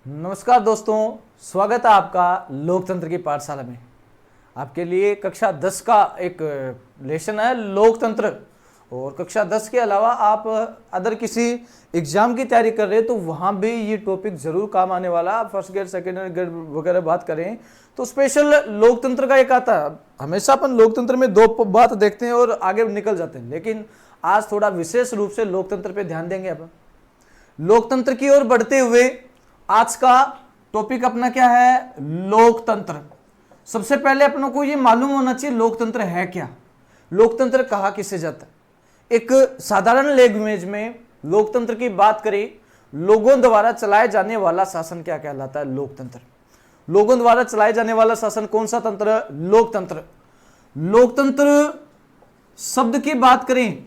नमस्कार दोस्तों, स्वागत है आपका लोकतंत्र की पाठशाला में। आपके लिए कक्षा 10 का एक लेसन है लोकतंत्र। और कक्षा 10 के अलावा आप अदर किसी एग्जाम की तैयारी कर रहे हैं तो वहाँ भी ये टॉपिक जरूर काम आने वाला। आप फर्स्ट ग्रेड, सेकेंड ग्रेड वगैरह बात करें तो स्पेशल लोकतंत्र का एक आता है। हमेशा अपन लोकतंत्र में दो बात देखते हैं और आगे निकल जाते हैं, लेकिन आज थोड़ा विशेष रूप से लोकतंत्र पे ध्यान देंगे। अपन लोकतंत्र की ओर बढ़ते हुए आज का टॉपिक अपना क्या है? लोकतंत्र। सबसे पहले अपनों को ये मालूम होना चाहिए लोकतंत्र है क्या, लोकतंत्र कहा किसे जाता है। एक साधारण लैंग्वेज में लोकतंत्र की बात करें, लोगों द्वारा चलाए जाने वाला शासन क्या कहलाता है? लोकतंत्र। लोगों द्वारा चलाए जाने वाला शासन कौन सा तंत्र? लोकतंत्र। लोकतंत्र शब्द की बात करें,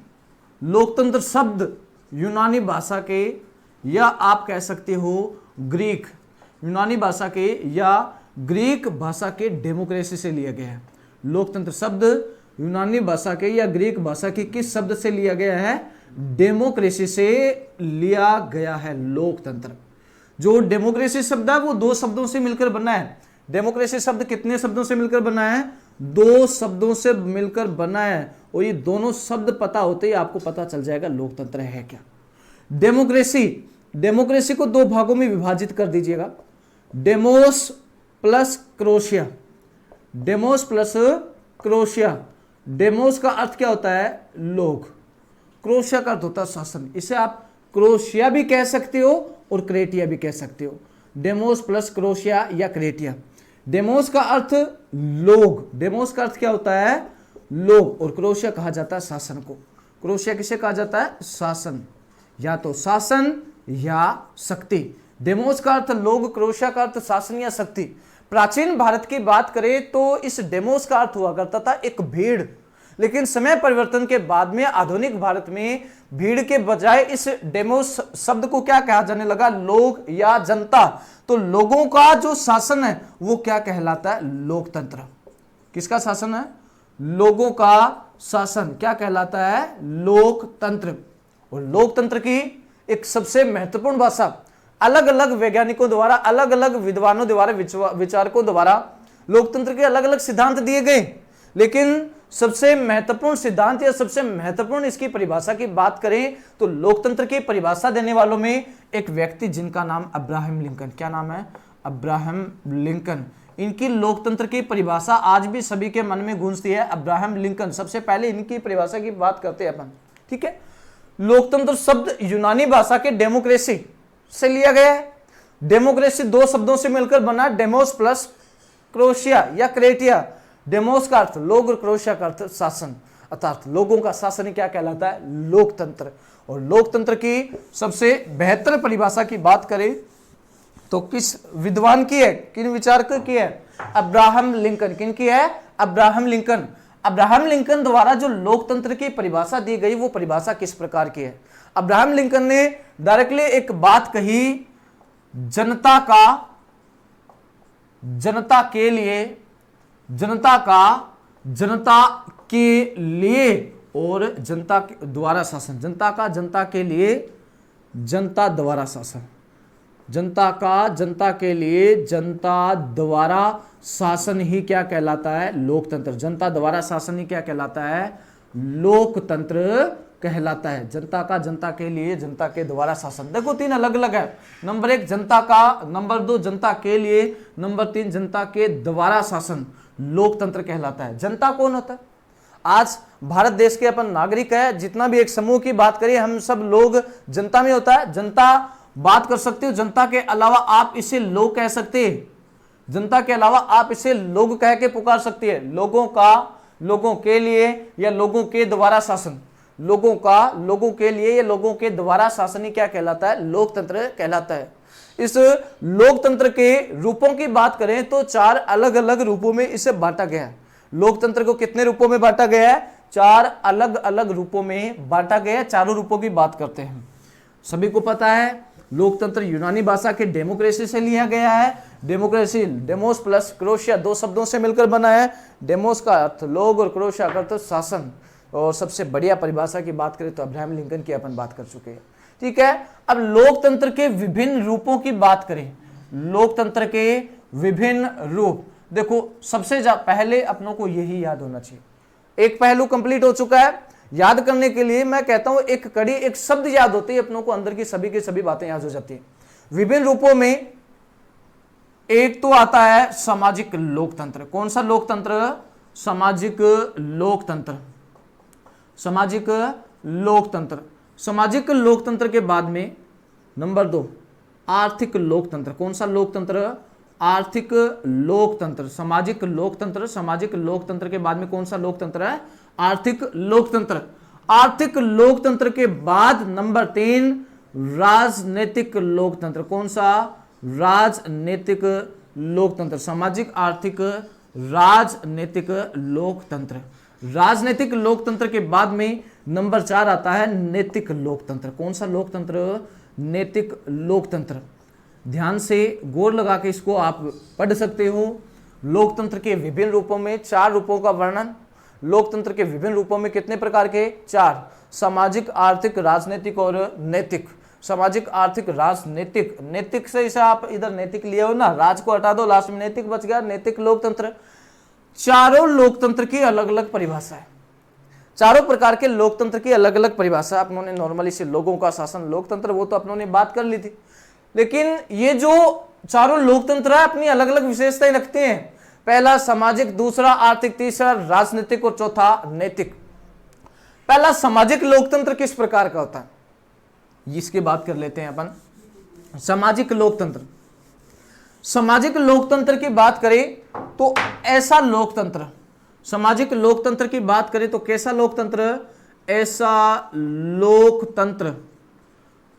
लोकतंत्र शब्द यूनानी भाषा के या आप कह सकते हो ग्रीक, यूनानी भाषा के या ग्रीक भाषा के डेमोक्रेसी से लिया गया है। लोकतंत्र शब्द यूनानी भाषा के या ग्रीक भाषा के किस शब्द से लिया गया है? डेमोक्रेसी से लिया गया है लोकतंत्र। जो डेमोक्रेसी शब्द है वो दो शब्दों से मिलकर बना है। डेमोक्रेसी शब्द कितने शब्दों से मिलकर बना है? दो शब्दों से मिलकर बना है। और ये दोनों शब्द पता होते ही आपको पता चल जाएगा लोकतंत्र है क्या। डेमोक्रेसी को दो भागों में विभाजित कर दीजिएगा, demos plus crochet. Demos plus crochet. Demos का अर्थ क्या होता है? लोग। क्रोशिया का अर्थ होता है शासन। इसे आप क्रोशिया भी कह सकते हो और क्रेटिया भी कह सकते हो। डेमोस प्लस क्रोशिया या क्रेटिया। डेमोस का अर्थ लोग। डेमोस का अर्थ क्या होता है? लोग। और क्रोशिया कहा जाता है शासन को। क्रोशिया किसे कहा जाता है? शासन। या तो शासन या शक्ति। डेमोस का अर्थ लोग, क्रोशिया का अर्थ शासन या शक्ति। प्राचीन भारत की बात करें तो इस डेमोस का अर्थ हुआ करता था एक भीड़, लेकिन समय परिवर्तन के बाद में आधुनिक भारत में भीड़ के बजाय इस डेमोस शब्द को क्या कहा जाने लगा? लोग या जनता। तो लोगों का जो शासन है वो क्या कहलाता है? लोकतंत्र। किसका शासन है? लोगों का शासन क्या कहलाता है? लोकतंत्र। और लोकतंत्र की एक सबसे महत्वपूर्ण भाषा, अलग अलग वैज्ञानिकों द्वारा, अलग अलग विद्वानों द्वारा, विचारकों द्वारा लोकतंत्र के अलग अलग सिद्धांत दिए गए, लेकिन सबसे महत्वपूर्ण सिद्धांत या सबसे महत्वपूर्ण इसकी परिभाषा की बात करें तो लोकतंत्र की परिभाषा देने वालों में एक व्यक्ति जिनका नाम अब्राहम लिंकन। क्या नाम है? Abraham Lincoln. इनकी लोकतंत्र की परिभाषा आज भी सभी के मन में गूंजती है। Abraham Lincoln. सबसे पहले इनकी परिभाषा की बात करते हैं अपन, ठीक है। लोकतंत्र शब्द यूनानी भाषा के डेमोक्रेसी से लिया गया है। डेमोक्रेसी दो शब्दों से मिलकर बना, डेमोस प्लस क्रोशिया या क्रेटिया। डेमोस का अर्थ लोग और क्रोशिया का अर्थ शासन, अर्थात लोगों का शासन क्या कहलाता है? लोकतंत्र। और लोकतंत्र की सबसे बेहतर परिभाषा की बात करें तो किस विद्वान की है, किन विचारक की है? Abraham Lincoln. किन की है? Abraham Lincoln. अब्राहम लिंकन द्वारा जो लोकतंत्र की परिभाषा दी गई वो परिभाषा किस प्रकार की है? अब्राहम लिंकन ने डायरेक्टली एक बात कही, जनता के लिए, जनता के लिए और जनता द्वारा शासन। जनता के लिए, जनता द्वारा शासन। जनता के लिए, जनता द्वारा शासन ही क्या कहलाता है? लोकतंत्र। जनता द्वारा शासन ही क्या कहलाता है? लोकतंत्र कहलाता है। जनता के लिए, जनता के द्वारा शासन। देखो तीन अलग अलग है। नंबर 1 जनता का, नंबर 2 जनता के लिए, नंबर 3 जनता के द्वारा शासन लोकतंत्र कहलाता है। जनता कौन होता है? आज भारत देश के अपन नागरिक है, जितना भी एक समूह की बात करिए हम सब लोग जनता में होता है। जनता बात कर सकते हो, जनता के अलावा आप इसे लोग कह सकते हैं। जनता के अलावा आप इसे लोग कह के पुकार सकते हैं। लोगों का, लोगों के लिए या लोगों के द्वारा शासन। लोगों का, लोगों के लिए या लोगों के द्वारा शासन ही क्या कहलाता है? लोकतंत्र कहलाता है। इस लोकतंत्र के रूपों की बात करें तो 4 अलग अलग रूपों में इसे बांटा गया है। लोकतंत्र को कितने रूपों में बांटा गया है? 4 अलग अलग रूपों में बांटा गया है। चारों रूपों की बात करते हैं। सभी को पता है लोकतंत्र यूनानी भाषा के डेमोक्रेसी से लिया गया है। डेमोक्रेसी डेमोस प्लस क्रोशिया दो शब्दों से मिलकर बना है। डेमोस का अर्थ लोग और क्रोशिया का अर्थ शासन। और सबसे बढ़िया परिभाषा की बात करें तो अब्राहम लिंकन की अपन बात कर चुके हैं। ठीक है, अब लोकतंत्र के विभिन्न रूपों की बात करें। लोकतंत्र के विभिन्न रूप। देखो सबसे पहले अपनों को यही याद होना चाहिए। एक पहलू कंप्लीट हो चुका है। याद करने के लिए मैं कहता हूं एक कड़ी, एक शब्द याद होते ही अपनों को अंदर की सभी बातें याद हो जाती है। विभिन्न रूपों में एक तो आता है सामाजिक लोकतंत्र। कौन सा लोकतंत्र? सामाजिक लोकतंत्र। सामाजिक लोकतंत्र। सामाजिक लोकतंत्र के बाद में नंबर 2 आर्थिक लोकतंत्र। कौन सा लोकतंत्र? आर्थिक लोकतंत्र। सामाजिक लोकतंत्र, सामाजिक लोकतंत्र के बाद में कौन सा लोकतंत्र है? आर्थिक लोकतंत्र। आर्थिक लोकतंत्र के बाद नंबर 3 राजनीतिक लोकतंत्र। कौन सा? राजनीतिक लोकतंत्र। सामाजिक, आर्थिक, राजनीतिक लोकतंत्र। राजनीतिक लोकतंत्र के बाद में नंबर 4 आता है नैतिक लोकतंत्र। कौन सा लोकतंत्र? नैतिक लोकतंत्र। ध्यान से गौर लगा के इसको आप पढ़ सकते हो। लोकतंत्र के विभिन्न रूपों में 4 रूपों का वर्णन। लोकतंत्र के विभिन्न रूपों में कितने प्रकार के? 4। सामाजिक, आर्थिक, राजनीतिक और नैतिक। सामाजिक, आर्थिक, राजनीतिक। नैतिक से इसे आप इधर नैतिक लिए हो ना, राज को हटा दो, लास्ट में नैतिक बच गया, नैतिक लोकतंत्र। चारों लोकतंत्र की अलग अलग परिभाषा है। चारों प्रकार के लोकतंत्र की अलग अलग परिभाषा। अपनों ने नॉर्मली से लोगों का शासन लोकतंत्र, वो तो अपनों ने बात कर ली थी। लेकिन ये जो चारों लोकतंत्र है अपनी अलग अलग विशेषताएं रखते हैं। पहला सामाजिक, दूसरा आर्थिक, तीसरा राजनीतिक और चौथा नैतिक। पहला सामाजिक लोकतंत्र किस प्रकार का होता है इसकी बात कर लेते हैं अपन। सामाजिक लोकतंत्र। सामाजिक लोकतंत्र की बात करें तो ऐसा लोकतंत्र, सामाजिक लोकतंत्र की बात करें तो कैसा लोकतंत्र? ऐसा लोकतंत्र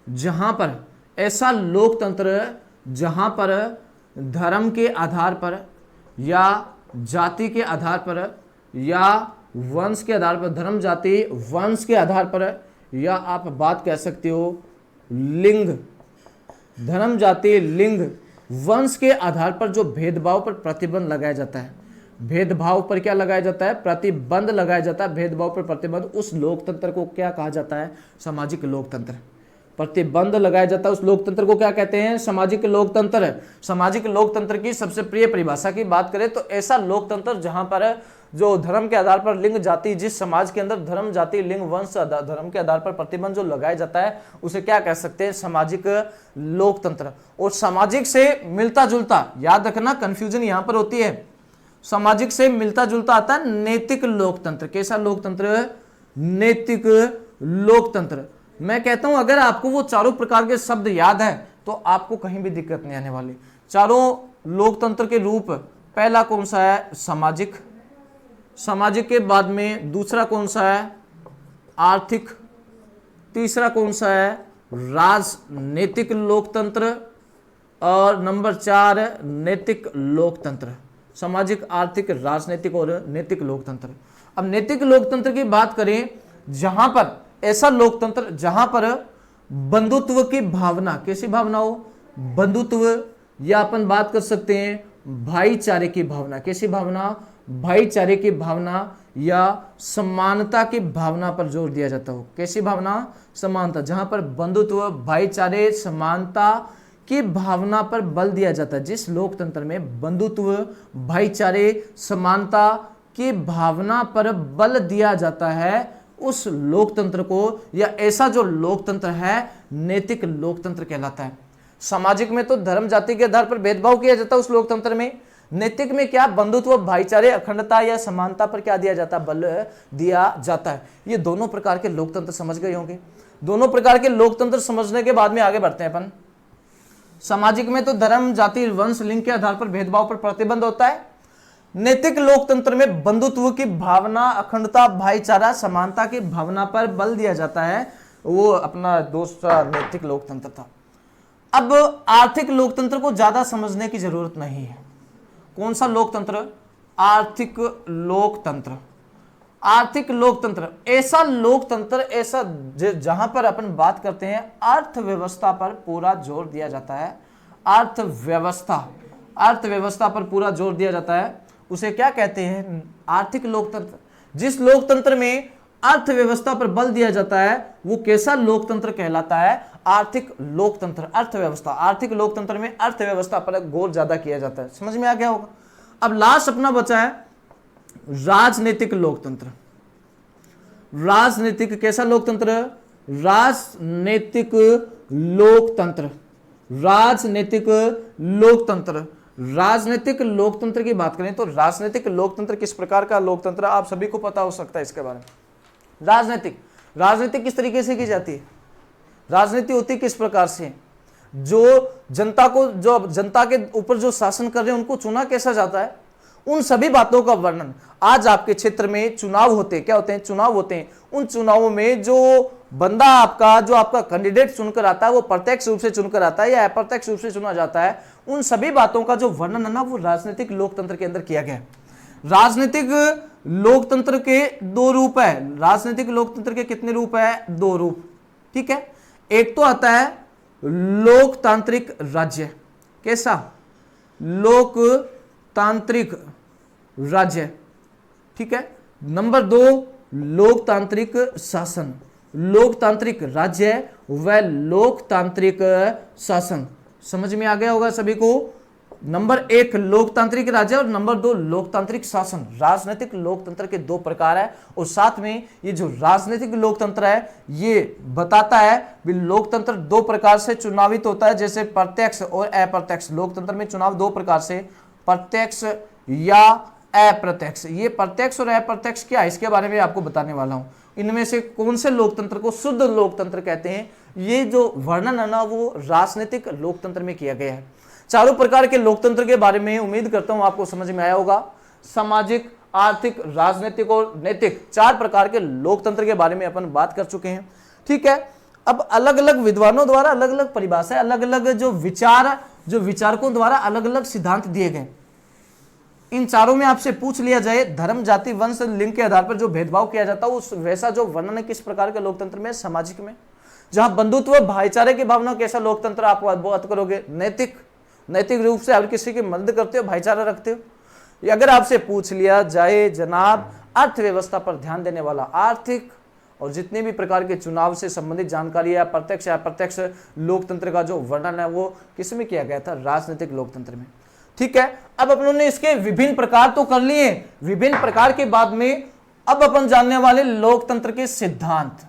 जहां पर, ऐसा लोकतंत्र जहां पर धर्म के आधार पर या जाति के आधार पर या वंश के आधार पर, धर्म, जाति, वंश के आधार पर, या आप बात कह सकते हो लिंग, धर्म, जाति, लिंग, वंश के आधार पर जो भेदभाव पर प्रतिबंध लगाया जाता है। भेदभाव पर क्या लगाया जाता है? प्रतिबंध लगाया जाता है। भेदभाव पर प्रतिबंध, उस लोकतंत्र को क्या कहा जाता है? सामाजिक लोकतंत्र। प्रतिबंध लगाया जाता है उस लोकतंत्र को क्या कहते हैं? सामाजिक लोकतंत्र। सामाजिक लोकतंत्र की सबसे प्रिय परिभाषा की बात करें तो ऐसा लोकतंत्र जहां पर जो धर्म के आधार पर, लिंग, जाति, जिस समाज के अंदर धर्म, जाति, लिंग, वंश, धर्म के आधार पर प्रतिबंध जो लगाया जाता है उसे क्या कह सकते हैं? सामाजिक लोकतंत्र। और सामाजिक से मिलता जुलता, याद रखना कंफ्यूजन यहां पर होती है, सामाजिक से मिलता जुलता आता है नैतिक लोकतंत्र। कैसा लोकतंत्र? नैतिक लोकतंत्र। मैं कहता हूं अगर आपको वो चारों प्रकार के शब्द याद है तो आपको कहीं भी दिक्कत नहीं आने वाली। चारों लोकतंत्र के रूप, पहला कौन सा है? सामाजिक। सामाजिक के बाद में दूसरा कौन सा है? आर्थिक। तीसरा कौन सा है? राजनीतिक लोकतंत्र। और नंबर 4 नैतिक लोकतंत्र। सामाजिक, आर्थिक, राजनीतिक और नैतिक लोकतंत्र। अब नैतिक लोकतंत्र की बात करें जहां पर, ऐसा लोकतंत्र जहां पर बंधुत्व की भावना, कैसी भावना हो? बंधुत्व, या अपन बात कर सकते हैं भाईचारे की भावना। कैसी भावना? भाईचारे की भावना या समानता की भावना पर जोर दिया जाता हो। कैसी भावना? समानता। जहां पर बंधुत्व, भाईचारे, समानता की भावना पर बल दिया जाता है। जिस लोकतंत्र में बंधुत्व, भाईचारे, समानता की भावना पर बल दिया जाता है उस लोकतंत्र को, या ऐसा जो लोकतंत्र है नैतिक लोकतंत्र कहलाता है। सामाजिक में तो धर्म, जाति के आधार पर भेदभाव किया जाता है उस लोकतंत्र में। नैतिक में क्या? बंधुत्व, भाईचारे, अखंडता या समानता पर क्या दिया जाता है? बल दिया जाता है। ये दोनों प्रकार के लोकतंत्र समझ गए होंगे। दोनों प्रकार के लोकतंत्र समझने के बाद में आगे बढ़ते हैं अपन। सामाजिक में तो धर्म, जाति, वंश, लिंग के आधार पर भेदभाव पर प्रतिबंध होता है। नैतिक लोकतंत्र में बंधुत्व की भावना, अखंडता, भाईचारा, समानता की भावना पर बल दिया जाता है। वो अपना दूसरा नैतिक लोकतंत्र था। अब आर्थिक लोकतंत्र को ज्यादा समझने की जरूरत नहीं है। कौन सा लोकतंत्र? आर्थिक लोकतंत्र। आर्थिक लोकतंत्र ऐसा लोकतंत्र, ऐसा जहां पर अपन बात करते हैं अर्थव्यवस्था पर पूरा जोर दिया जाता है। अर्थव्यवस्था, अर्थव्यवस्था पर पूरा जोर दिया जाता है, उसे क्या कहते हैं? आर्थिक लोकतंत्र। जिस लोकतंत्र में अर्थव्यवस्था पर बल दिया जाता है वो कैसा लोकतंत्र कहलाता है? आर्थिक लोकतंत्र। अर्थव्यवस्था, आर्थिक लोकतंत्र में अर्थव्यवस्था पर गौर ज्यादा किया जाता है। समझ में आ गया होगा। अब लास्ट अपना बचा है राजनीतिक लोकतंत्र। राजनीतिक कैसा लोकतंत्र? राजनीतिक लोकतंत्र। राजनीतिक लोकतंत्र। राजनीतिक लोकतंत्र की बात करें तो राजनीतिक लोकतंत्र किस प्रकार का लोकतंत्र, आप सभी को पता हो सकता है इसके बारे में। राजनीति किस तरीके से की जाती है? राजनीति होती किस प्रकार से? जो जनता के ऊपर जो शासन कर रहे हैं उनको चुना कैसा जाता है, उन सभी बातों का वर्णन। आज आपके क्षेत्र में चुनाव होते हैं, क्या होते हैं? चुनाव होते हैं। उन चुनावों में जो बंदा आपका कैंडिडेट चुनकर आता है वो प्रत्यक्ष रूप से चुनकर आता है या अप्रत्यक्ष रूप से चुना जाता है, उन सभी बातों का जो वर्णन है ना वो राजनीतिक लोकतंत्र के अंदर किया गया है। राजनीतिक लोकतंत्र के दो रूप है। राजनीतिक लोकतंत्र के कितने रूप है? दो रूप, ठीक है। एक तो आता है लोकतांत्रिक राज्य। कैसा? लोकतांत्रिक राज्य, ठीक है। नंबर दो लोकतांत्रिक शासन। लोकतांत्रिक राज्य व लोकतांत्रिक शासन। समझ में आ गया होगा सभी को। नंबर एक लोकतांत्रिक राज्य और नंबर दो लोकतांत्रिक शासन। राजनीतिक लोकतंत्र के दो प्रकार है और साथ में ये जो राजनीतिक लोकतंत्र है ये बताता है कि लोकतंत्र दो प्रकार से चुनावित होता है, जैसे प्रत्यक्ष और अप्रत्यक्ष। लोकतंत्र में चुनाव दो प्रकार से, प्रत्यक्ष या अप्रत्यक्ष। ये प्रत्यक्ष और अप्रत्यक्ष क्या है इसके बारे में आपको बताने वाला हूं। इनमें से कौन से लोकतंत्र को शुद्ध लोकतंत्र कहते हैं, ये जो वर्णन है ना वो राजनीतिक लोकतंत्र में किया गया है। चारों प्रकार के लोकतंत्र के बारे में उम्मीद करता हूं आपको समझ में आया होगा। सामाजिक, आर्थिक, राजनीतिक और नैतिक, चार प्रकार के लोकतंत्र के बारे में अपन बात कर चुके हैं, ठीक है। अब अलग अलग विद्वानों द्वारा अलग अलग परिभाषा, अलग अलग जो विचारकों द्वारा अलग अलग सिद्धांत दिए गए। इन चारों में आपसे पूछ लिया जाए धर्म, जाति, वंश, लिंग के आधार पर जो भेदभाव किया जाता है उस वैसा जो वर्णन है किस प्रकार के लोकतंत्र में? सामाजिक में। जहां बंधुत्व, भाईचारे की भावना, कैसा लोकतंत्र आप बात करोगे? नैतिक रूप से आप किसी की मदद करते हो, भाईचारा रखते हो। अगर आपसे पूछ लिया जाए जनाब अर्थव्यवस्था पर ध्यान देने वाला, आर्थिक और जितने भी प्रकार के चुनाव से संबंधित जानकारी है, प्रत्यक्ष या अप्रत्यक्ष लोकतंत्र का जो वर्णन है वो किसमें किया गया था? राजनीतिक लोकतंत्र में, ठीक है। अब अपनों ने इसके विभिन्न प्रकार तो कर लिए। विभिन्न प्रकार के बाद में अब अपन जानने वाले लोकतंत्र के सिद्धांत।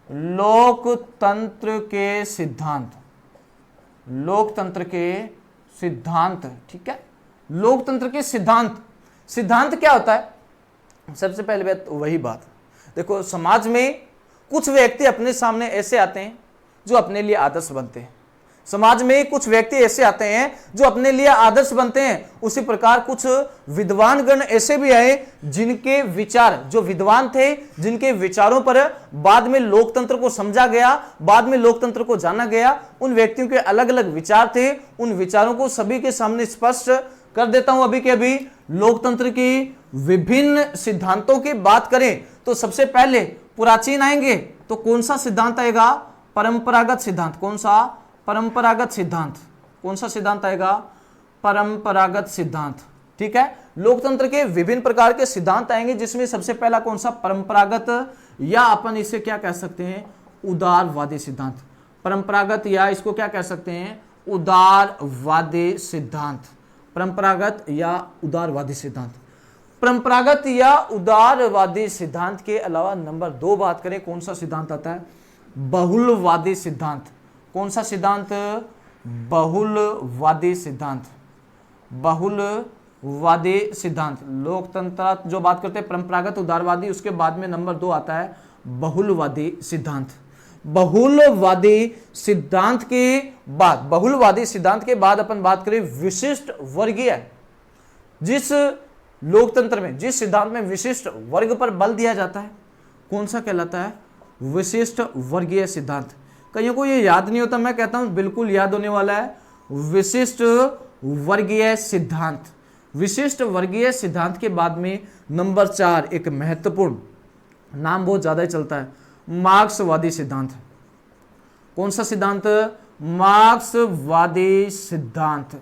लोकतंत्र के सिद्धांत, लोकतंत्र के सिद्धांत, ठीक है। लोकतंत्र के सिद्धांत क्या होता है? सबसे पहले बात वही बात, देखो समाज में कुछ व्यक्ति अपने सामने ऐसे आते हैं जो अपने लिए आदर्श बनते हैं। समाज में कुछ व्यक्ति ऐसे आते हैं जो अपने लिए आदर्श बनते हैं। उसी प्रकार कुछ विद्वान गण ऐसे भी आए जिनके विचार, जो विद्वान थे, जिनके विचारों पर बाद में लोकतंत्र को समझा गया, बाद में लोकतंत्र को जाना गया। उन व्यक्तियों के अलग अलग विचार थे, उन विचारों को सभी के सामने स्पष्ट कर देता हूं अभी के अभी। लोकतंत्र की विभिन्न सिद्धांतों की बात करें तो सबसे पहले प्राचीन आएंगे तो कौन सा सिद्धांत आएगा? परंपरागत सिद्धांत। कौन सा? परंपरागत सिद्धांत। कौन सा सिद्धांत आएगा? परंपरागत सिद्धांत, ठीक है। लोकतंत्र के विभिन्न प्रकार के सिद्धांत आएंगे जिसमें सबसे पहला कौन सा? परंपरागत, या अपन इसे क्या कह सकते हैं? उदारवादी सिद्धांत। परंपरागत या इसको क्या कह सकते हैं? उदारवादी सिद्धांत। परंपरागत या उदारवादी सिद्धांत। परंपरागत या उदारवादी सिद्धांत के अलावा नंबर दो बात करें, कौन सा सिद्धांत आता है? बहुलवादी सिद्धांत। कौन सा सिद्धांत? बहुलवादी सिद्धांत। बहुलवादी सिद्धांत। लोकतंत्र जो बात करते हैं परंपरागत, उदारवादी, उसके बाद में नंबर दो आता है बहुलवादी सिद्धांत। बहुलवादी सिद्धांत के बाद अपन बात करें विशिष्ट वर्गीय। जिस लोकतंत्र में, जिस सिद्धांत में विशिष्ट वर्ग पर बल दिया जाता है, कौन सा कहलाता है? विशिष्ट वर्गीय सिद्धांत। कईयों को ये याद नहीं होता, मैं कहता हूं बिल्कुल याद होने वाला है। विशिष्ट वर्गीय सिद्धांत। विशिष्ट वर्गीय सिद्धांत के बाद में नंबर चार, एक महत्वपूर्ण, नाम बहुत ज्यादा चलता है, मार्क्सवादी सिद्धांत। कौन सा सिद्धांत? मार्क्सवादी सिद्धांत।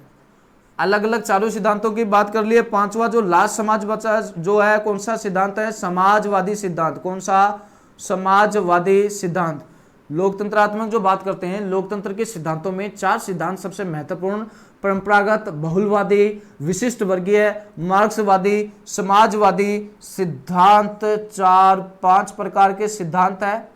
अलग अलग चारों सिद्धांतों की बात कर लिए। पांचवा जो लास्ट समाज बचा जो है कौन सा सिद्धांत है? समाजवादी सिद्धांत। कौन सा? समाजवादी सिद्धांत। लोकतंत्रात्मक जो बात करते हैं, लोकतंत्र के सिद्धांतों में चार सिद्धांत सबसे महत्वपूर्ण: परंपरागत, बहुलवादी, विशिष्ट वर्गीय, मार्क्सवादी, समाजवादी सिद्धांत। चार पांच प्रकार के सिद्धांत है।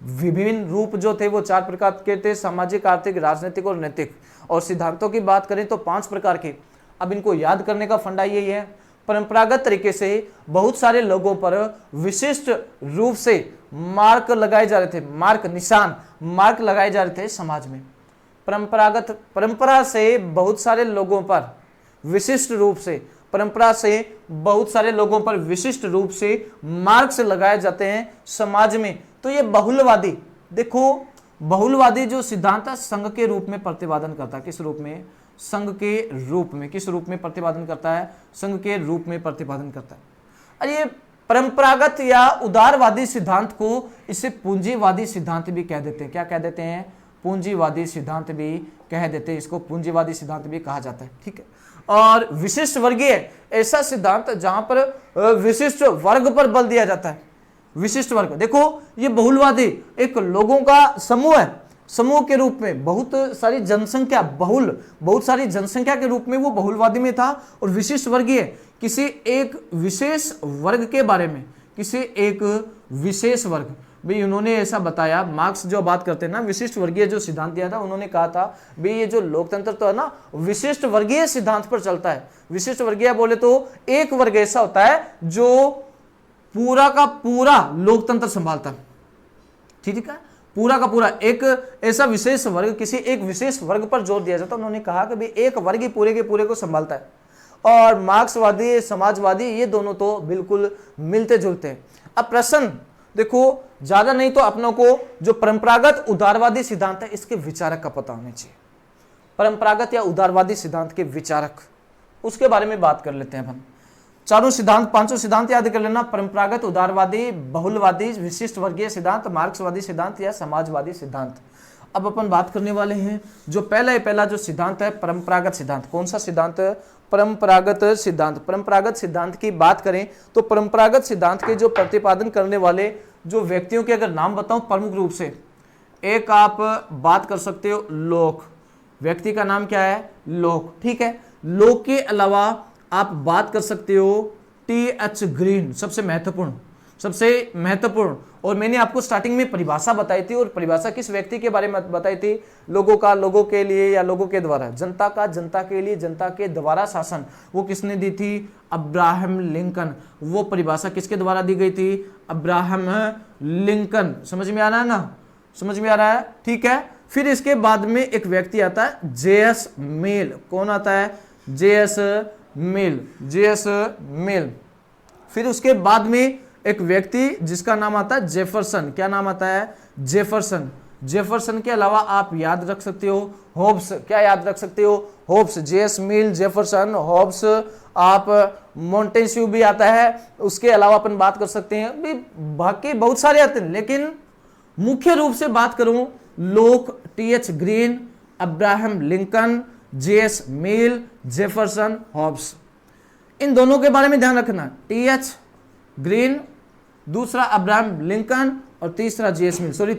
विभिन्न रूप जो थे वो चार प्रकार के थे: सामाजिक, आर्थिक, राजनीतिक और नैतिक। और सिद्धांतों की बात करें तो पांच प्रकार के। अब इनको याद करने का फंडा यही है, परंपरागत तरीके से बहुत सारे लोगों पर विशिष्ट रूप से मार्क लगाए जा रहे थे, मार्क निशान मार्क लगाए जा रहे थे समाज में। परंपरागत, परंपरा से बहुत सारे लोगों पर विशिष्ट रूप से, परंपरा से बहुत सारे लोगों पर विशिष्ट रूप से मार्क्स लगाए जाते हैं समाज में। तो ये बहुलवादी, देखो बहुलवादी जो सिद्धांत है संघ के रूप में प्रतिपादन करता है। किस रूप में? संघ के रूप में। किस रूप में प्रतिपादन करता है? संघ के रूप में प्रतिपादन करता है। और ये परंपरागत या उदारवादी सिद्धांत को इसे पूंजीवादी सिद्धांत भी कह देते हैं। क्या कह देते हैं? पूंजीवादी सिद्धांत भी कह देते हैं, इसको पूंजीवादी सिद्धांत भी कहा जाता है। ठीक है। और विशिष्ट वर्गीय, ऐसा सिद्धांत जहां पर विशिष्ट वर्ग पर बल दिया जाता है। विशिष्ट वर्ग, देखो ये बहुलवादी एक लोगों का समूह है, समूह के रूप में बहुत सारी जनसंख्या, बहुत सारी जनसंख्या के रूप में वो बहुलवादी में था। और विशिष्ट वर्गीय, किसी एक विशेष वर्ग के बारे में, किसी एक विशेष वर्ग भी उन्होंने ऐसा बताया। मार्क्स जो बात करते हैं ना, विशिष्ट वर्गीय जो सिद्धांत दिया था, उन्होंने कहा था भाई ये जो लोकतंत्र तो है ना विशिष्ट वर्गीय सिद्धांत पर चलता है। विशिष्ट वर्गीय बोले तो एक वर्ग ऐसा होता है जो पूरा का पूरा लोकतंत्र संभालता है। ठीक है, पूरा का पूरा एक ऐसा विशेष वर्ग, किसी एक विशेष वर्ग पर जोर दिया जाता है। उन्होंने कहा कि भाई एक वर्ग ही पूरे के पूरे को संभालता है। और मार्क्सवादी, समाजवादी, ये दोनों तो बिल्कुल मिलते जुलते हैं। अब प्रश्न देखो, ज्यादा नहीं तो अपनों को जो परंपरागत उदारवादी सिद्धांत है इसके विचारक का पता होना चाहिए। परंपरागत या उदारवादी सिद्धांत के विचारक, उसके बारे में बात कर लेते हैं अपन। चारों सिद्धांत, पांचों सिद्धांत याद कर लेना: परंपरागत, उदारवादी, बहुलवादी, विशिष्ट वर्गीय सिद्धांत, मार्क्सवादी सिद्धांत या समाजवादी सिद्धांत। अब अपन बात करने वाले हैं जो पहला जो सिद्धांत है, परंपरागत सिद्धांत। कौन सा सिद्धांत? परंपरागत सिद्धांत। परंपरागत सिद्धांत की बात करें तो परंपरागत सिद्धांत के जो प्रतिपादन करने वाले जो व्यक्तियों के अगर नाम बताऊं प्रमुख रूप से, एक आप बात कर सकते हो लोक, व्यक्ति का नाम क्या है? लोक। ठीक है, लोक के अलावा आप बात कर सकते हो टी.एच. ग्रीन, सबसे महत्वपूर्ण। और मैंने आपको स्टार्टिंग में परिभाषा बताई थी, और परिभाषा किस व्यक्ति के बारे में बताई थी? लोगों का लोगों के लिए या लोगों के द्वारा, जनता का जनता के लिए, जनता के द्वारा शासन, वो किसने दी थी? Abraham Lincoln. वो परिभाषा किसके द्वारा दी गई थी? Abraham Lincoln. समझ में आ रहा है ना? समझ में आ रहा है? ठीक है। फिर इसके बाद में एक व्यक्ति आता है जे.एस. मिल। कौन आता है? जे.एस. मिल। फिर उसके बाद में एक व्यक्ति जिसका नाम आता है जेफरसन। क्या नाम आता है? जेफरसन के अलावा आप याद रख सकते हो होब्स। क्या याद रख सकते हो? Hobbes. JS. Mill, Jefferson, Hobbes, आप मोंटेस्क्यू भी आता है। उसके अलावा अपन बात कर सकते हैं, बाकी बहुत सारे आते हैं, लेकिन मुख्य रूप से बात करूं Locke, T H. Green, Abraham Lincoln, J S. Mill, Jefferson, Hobbes. इन दोनों के बारे में ध्यान रखना। टी.एच. ग्रीन, दूसरा अब्राहम लिंकन और तीसरा जे.एस. मिल। सॉरी,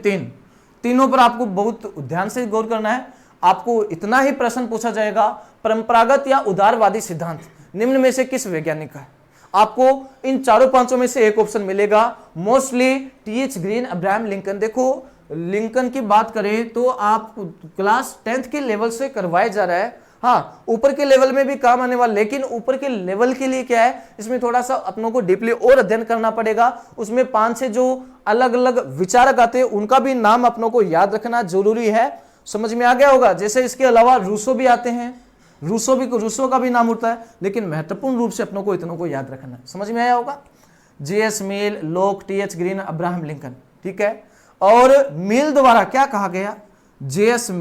तीनों पर आपको बहुत ध्यान से गौर करना है। आपको इतना ही प्रश्न पूछा जाएगा, परंपरागत या उदारवादी सिद्धांत निम्न में से किस वैज्ञानिक का है? आपको इन चारों पांचों में से एक ऑप्शन मिलेगा। Mostly TH. Green, Abraham Lincoln. देखो लिंकन की बात करें तो आप क्लास 10th के लेवल से करवाया जा रहा है। हाँ, ऊपर के लेवल में भी काम आने वाला, लेकिन ऊपर के लेवल के लिए क्या है, इसमें थोड़ा सा अपनों को डीपली और अध्ययन करना पड़ेगा। उसमें 5 जो अलग अलग विचारक आते हैं उनका भी नाम अपनों को याद रखना जरूरी है। समझ में आ गया होगा? जैसे इसके अलावा रूसो भी आते हैं, रूसो का भी नाम उठता है, लेकिन महत्वपूर्ण रूप से अपनों को इतनों को याद रखना है। समझ में आया होगा? जे.एस. मिल, लोक, टी.एच. Green, Abraham Lincoln. ठीक है। और मिल द्वारा क्या कहा गया? जे.एस.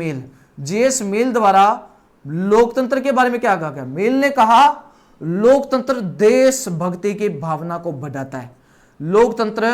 मिल द्वारा लोकतंत्र के बारे में क्या कहा गया? मिल ने कहा लोकतंत्र देशभक्ति की भावना को बढ़ाता है। लोकतंत्र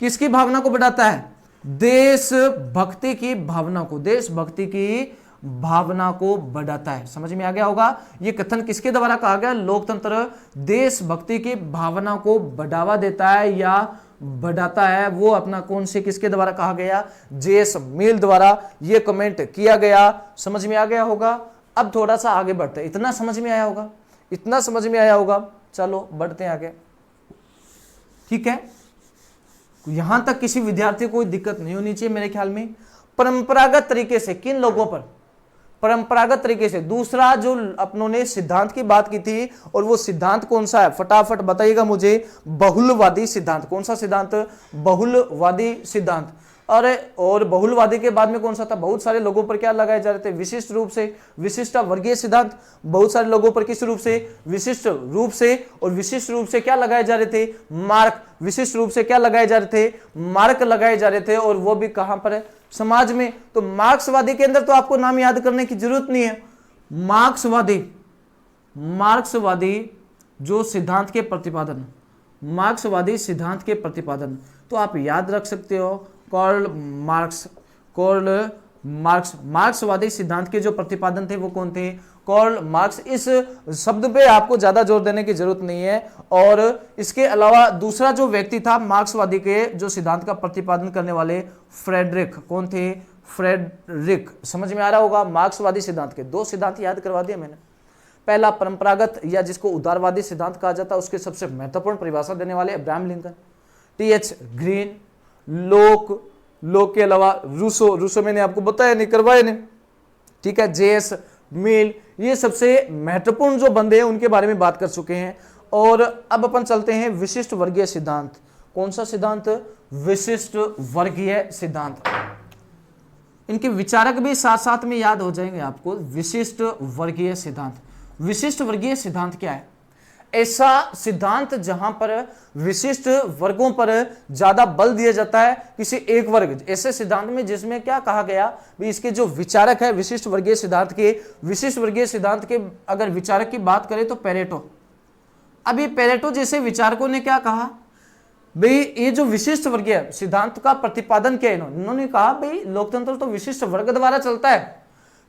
किसकी भावना को बढ़ाता है? देशभक्ति की भावना को, देशभक्ति की भावना को बढ़ाता है। समझ में आ गया होगा। ये कथन किसके द्वारा कहा गया? लोकतंत्र देशभक्ति की भावना को बढ़ावा देता है या बढ़ाता है। वो अपना कौन से किसके द्वारा कहा गया? जेएस मिल द्वारा ये कमेंट किया गया। समझ में आ गया होगा। अब थोड़ा सा आगे बढ़ते हैं। इतना समझ में आया होगा, इतना समझ में आया होगा। चलो बढ़ते हैं आगे। ठीक है, यहां तक किसी विद्यार्थी को कोई दिक्कत नहीं होनी चाहिए मेरे ख्याल में। परंपरागत तरीके से किन लोगों पर? परंपरागत तरीके से। दूसरा जो अपनों ने सिद्धांत की बात की थी, और वो सिद्धांत कौन सा है फटाफट बताइएगा मुझे। बहुलवादी सिद्धांत। कौन सा सिद्धांत? बहुलवादी सिद्धांत। अरे और बहुलवादी के बाद में कौन सा था? बहुत सारे लोगों पर क्या लगाए जा रहे थे? विशिष्ट रूप से विशिष्ट वर्गीय सिद्धांत। बहुत सारे लोगों पर किस रूप से? विशिष्ट रूप से। और विशिष्ट रूप से क्या लगाए जा रहे थे? मार्क। विशिष्ट रूप से क्या लगाए जा रहे थे? मार्क लगाए जा रहे थे। और वो भी कहां पर है? समाज में। तो मार्क्सवादी के अंदर तो आपको नाम याद करने की जरूरत नहीं है। मार्क्सवादी जो सिद्धांत के प्रतिपादन, मार्क्सवादी सिद्धांत के प्रतिपादन तो आप याद रख सकते हो। Karl Marx. मार्क्सवादी सिद्धांत के जो प्रतिपादन थे वो कौन थे? Karl Marx. इस शब्द पे आपको ज्यादा जोर देने की जरूरत नहीं है। और इसके अलावा दूसरा जो व्यक्ति था मार्क्सवादी के जो सिद्धांत का प्रतिपादन करने वाले, फ्रेडरिक। कौन थे? फ्रेडरिक। समझ में आ रहा होगा। मार्क्सवादी सिद्धांत के दो सिद्धांत याद करवा दिए मैंने। पहला परंपरागत या जिसको उदारवादी सिद्धांत कहा जाता है, उसके सबसे महत्वपूर्ण परिभाषा देने वाले अब्राहम लिंकन। TH green. लोक के अलावा रूसो मैंने आपको बताया नहीं, करवाया नहीं। ठीक है, जेएस मिल। ये सबसे महत्वपूर्ण जो बंदे हैं उनके बारे में बात कर चुके हैं। और अब अपन चलते हैं विशिष्ट वर्गीय सिद्धांत। कौन सा सिद्धांत? विशिष्ट वर्गीय सिद्धांत। इनके विचारक भी साथ साथ में याद हो जाएंगे आपको। विशिष्ट वर्गीय सिद्धांत। विशिष्ट वर्गीय सिद्धांत क्या है? ऐसा सिद्धांत जहां पर विशिष्ट वर्गों पर ज्यादा बल दिया जाता है किसी एक वर्ग। ऐसे सिद्धांत में जिसमें क्या कहा गया भी, इसके जो विचारक है विशिष्ट वर्गीय सिद्धांत के अगर विचारक की बात करें तो पेरेटो। अब ये पेरेटो जैसे विचारकों ने क्या कहा भाई, ये जो विशिष्ट वर्गीय सिद्धांत का प्रतिपादन किया इन्होंने कहा भाई लोकतंत्र तो विशिष्ट वर्ग द्वारा चलता है।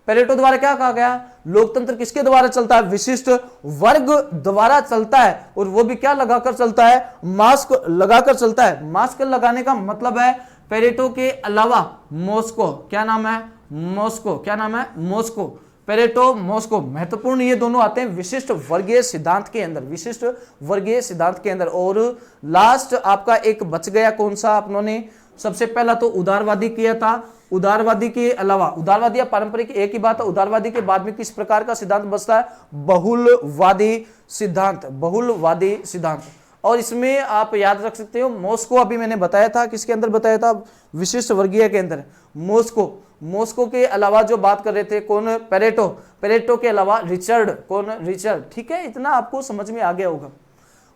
पेरेटो द्वारा क्या कहा गया? लोकतंत्र किसके द्वारा चलता है? विशिष्ट वर्ग द्वारा चलता है। और वो भी क्या लगाकर चलता है? मास्क लगाकर चलता है। मास्क लगाने का मतलब है पेरेटो के अलावा मॉस्को। क्या नाम है? मॉस्को। क्या नाम है? मॉस्को। पेरेटो, मॉस्को, महत्वपूर्ण ये दोनों आते हैं विशिष्ट वर्गीय सिद्धांत के अंदर। विशिष्ट वर्गीय सिद्धांत के अंदर। और लास्ट आपका एक बच गया, कौन सा? अपनों ने सबसे पहला तो उदारवादी किया था। उदारवादी के अलावा, उदारवादी या पारंपरिक एक ही बात है। उदारवादी के बाद में किस प्रकार का सिद्धांत बचता है? बहुलवादी सिद्धांत। बहुलवादी सिद्धांत। और इसमें आप याद रख सकते हो मॉस्को। अभी मैंने बताया था, किसके अंदर बताया था? विशिष्ट वर्गीय के अंदर मॉस्को। मॉस्को के अलावा जो बात कर रहे थे कौन? पेरेटो। पेरेटो के अलावा रिचर्ड। कौन? रिचर्ड। ठीक है, इतना आपको समझ में आ गया होगा।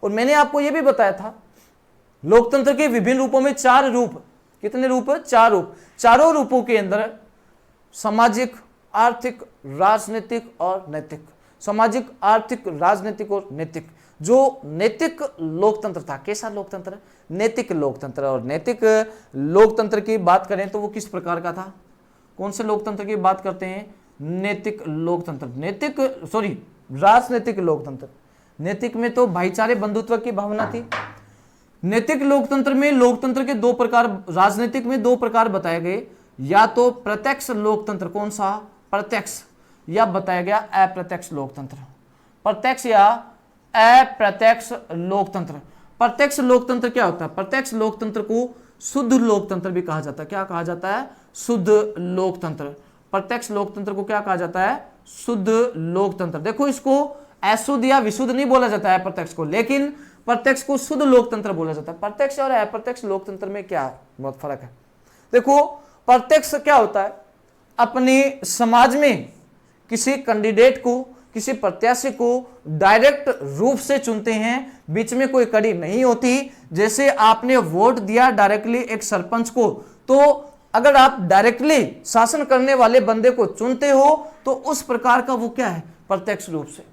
और मैंने आपको यह भी बताया था लोकतंत्र के विभिन्न रूपों में 4 रूप। कितने रूप? 4 रूप। चारों रूपों के अंदर सामाजिक, आर्थिक, राजनीतिक और नैतिक। सामाजिक, आर्थिक, राजनीतिक और नैतिक। जो नैतिक लोकतंत्र था, कैसा लोकतंत्र? नैतिक लोकतंत्र। और नैतिक लोकतंत्र की बात करें तो वो किस प्रकार का था? कौन से लोकतंत्र की बात करते हैं? नैतिक लोकतंत्र। राजनीतिक लोकतंत्र। नैतिक में तो भाईचारे, बंधुत्व की भावना थी। नैतिक लोकतंत्र में लोकतंत्र के 2 प्रकार, राजनीतिक में 2 प्रकार बताए गए। या तो प्रत्यक्ष लोकतंत्र। कौन सा? प्रत्यक्ष। या बताया गया अप्रत्यक्ष लोकतंत्र। प्रत्यक्ष या अप्रत्यक्ष लोकतंत्र। प्रत्यक्ष लोकतंत्र क्या होता है? प्रत्यक्ष लोकतंत्र को शुद्ध लोकतंत्र भी कहा जाता है। क्या कहा जाता है? शुद्ध लोकतंत्र। प्रत्यक्ष लोकतंत्र को क्या कहा जाता है? शुद्ध लोकतंत्र। देखो, इसको अशुद्ध या विशुद्ध नहीं बोला जाता है प्रत्यक्ष को, लेकिन प्रत्यक्ष को शुद्ध लोकतंत्र बोला जाता है। प्रत्यक्ष और अप्रत्यक्ष लोकतंत्र में क्या है? बहुत फर्क है। देखो, प्रत्यक्ष क्या होता है? अपने समाज में किसी कैंडिडेट को, किसी प्रत्याशी को डायरेक्ट रूप से चुनते हैं, बीच में कोई कड़ी नहीं होती। जैसे आपने वोट दिया डायरेक्टली एक सरपंच को, तो अगर आप डायरेक्टली शासन करने वाले बंदे को चुनते हो तो उस प्रकार का वो क्या है? प्रत्यक्ष रूप से।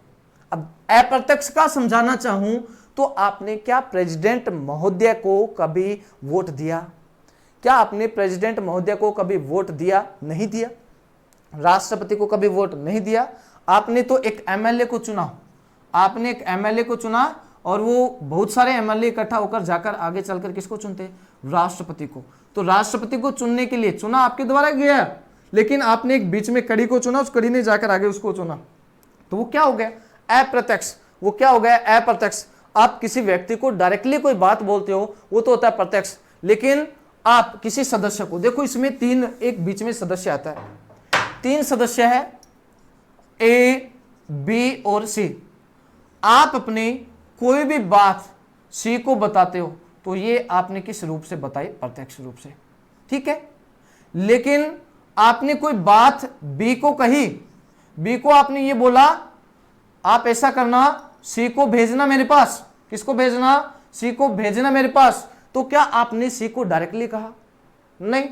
अब अप्रत्यक्ष का समझाना चाहूं तो आपने क्या प्रेसिडेंट महोदय को कभी वोट दिया? क्या आपने प्रेसिडेंट महोदय को कभी वोट दिया? नहीं दिया। राष्ट्रपति को कभी वोट नहीं दिया। आपने तो एक एमएलए को चुना, आपने एक एमएलए को चुना और वो बहुत सारे एमएलए इकट्ठा होकर जाकर आगे चलकर किसको चुनते हैं? राष्ट्रपति को। तो राष्ट्रपति को चुनने के लिए चुना आपके द्वारा गया, लेकिन आपने एक बीच में कड़ी को चुना, उस कड़ी ने जाकर आगे उसको चुना, तो वो क्या हो गया? अप्रत्यक्ष। वो क्या हो गया? अप्रत्यक्ष। आप किसी व्यक्ति को डायरेक्टली कोई बात बोलते हो वो तो होता है प्रत्यक्ष, लेकिन आप किसी सदस्य को, देखो इसमें तीन, एक बीच में सदस्य आता है, तीन सदस्य है ए, बी और सी। आप अपनी कोई भी बात सी को बताते हो तो ये आपने किस रूप से बताई? प्रत्यक्ष रूप से, ठीक है। लेकिन आपने कोई बात बी को कही, बी को आपने ये बोला आप ऐसा करना, सी को भेजना मेरे पास। किसको भेजना? सी को भेजना मेरे पास। तो क्या आपने सी को डायरेक्टली कहा? नहीं,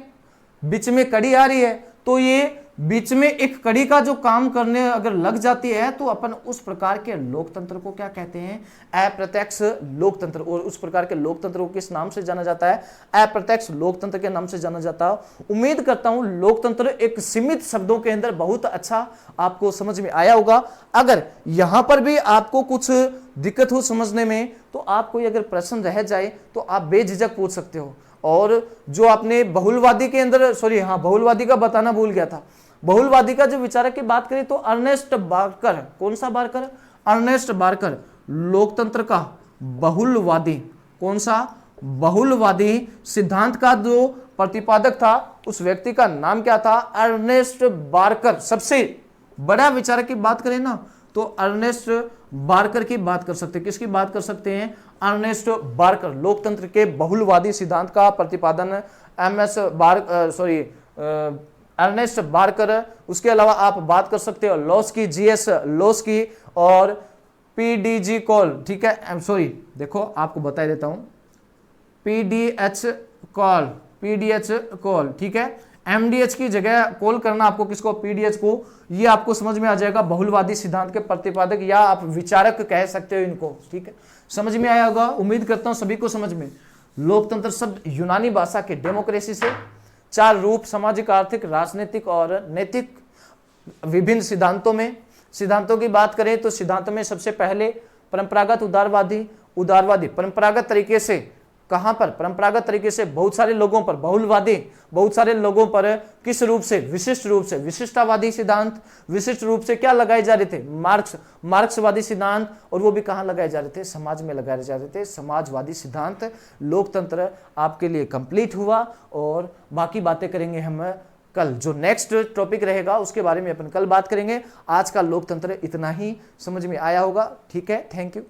बीच में कड़ी आ रही है, तो ये बीच में एक कड़ी का जो काम करने अगर लग जाती है तो अपन उस प्रकार के लोकतंत्र को क्या कहते हैं? अप्रत्यक्ष लोकतंत्र। और उस प्रकार के लोकतंत्र को किस नाम से जाना जाता है? अप्रत्यक्ष लोकतंत्र के नाम से जाना जाता है। उम्मीद करता हूं लोकतंत्र एक सीमित शब्दों के अंदर बहुत अच्छा आपको समझ में आया होगा। अगर यहां पर भी आपको कुछ दिक्कत हो समझने में तो आप कोई अगर प्रश्न रह जाए तो आप बेझिझक पूछ सकते हो। और जो आपने बहुलवादी के अंदर, बहुलवादी का बताना भूल गया था। बहुलवादी का जो विचारक की बात करें तो अर्नेस्ट बार्कर। कौन सा बार्कर? Ernest Barker. लोकतंत्र का बहुलवादी, कौन सा? बहुलवादी सिद्धांत का जो प्रतिपादक था उस व्यक्ति का नाम क्या था? Ernest Barker. सबसे बड़ा विचारक की बात करें ना तो अर्नेस्ट बार्कर की बात कर सकते हैं। किसकी बात कर सकते हैं? Ernest Barker. लोकतंत्र के बहुलवादी सिद्धांत का प्रतिपादन अर्नेस्ट बार्कर। उसके अलावा आप बात कर सकते हो लॉस्की, जीएस लॉस्की और पीडीजी कॉल, ठीक है। देखो आपको बता देता हूं, पीडीएच कॉल, ठीक है। एमडीएच की जगह कॉल करना आपको किसको? पीडीएच को। ये आपको समझ में आ जाएगा, बहुलवादी सिद्धांत के प्रतिपादक या आप विचारक कह सकते हो इनको, ठीक है। समझ में आया होगा, उम्मीद करता हूं सभी को समझ में। लोकतंत्र शब्द यूनानी भाषा के डेमोक्रेसी से, चार रूप सामाजिक, आर्थिक, राजनीतिक और नैतिक विभिन्न सिद्धांतों की बात करें तो सिद्धांतों में सबसे पहले परंपरागत उदारवादी परंपरागत तरीके से, कहां पर? परंपरागत तरीके से बहुत सारे लोगों पर, बहुलवादी बहुत सारे लोगों पर किस रूप से? विशिष्ट रूप से। विशिष्टवादी सिद्धांत विशिष्ट रूप से क्या लगाए जा रहे थे? मार्क्सवादी सिद्धांत। और वो भी कहां लगाए जा रहे थे? समाज में लगाए जा रहे थे, समाजवादी सिद्धांत। लोकतंत्र आपके लिए कंप्लीट हुआ और बाकी बातें करेंगे हम कल। जो नेक्स्ट टॉपिक रहेगा उसके बारे में अपन कल बात करेंगे। आज का लोकतंत्र इतना ही समझ में आया होगा, ठीक है। Thank you.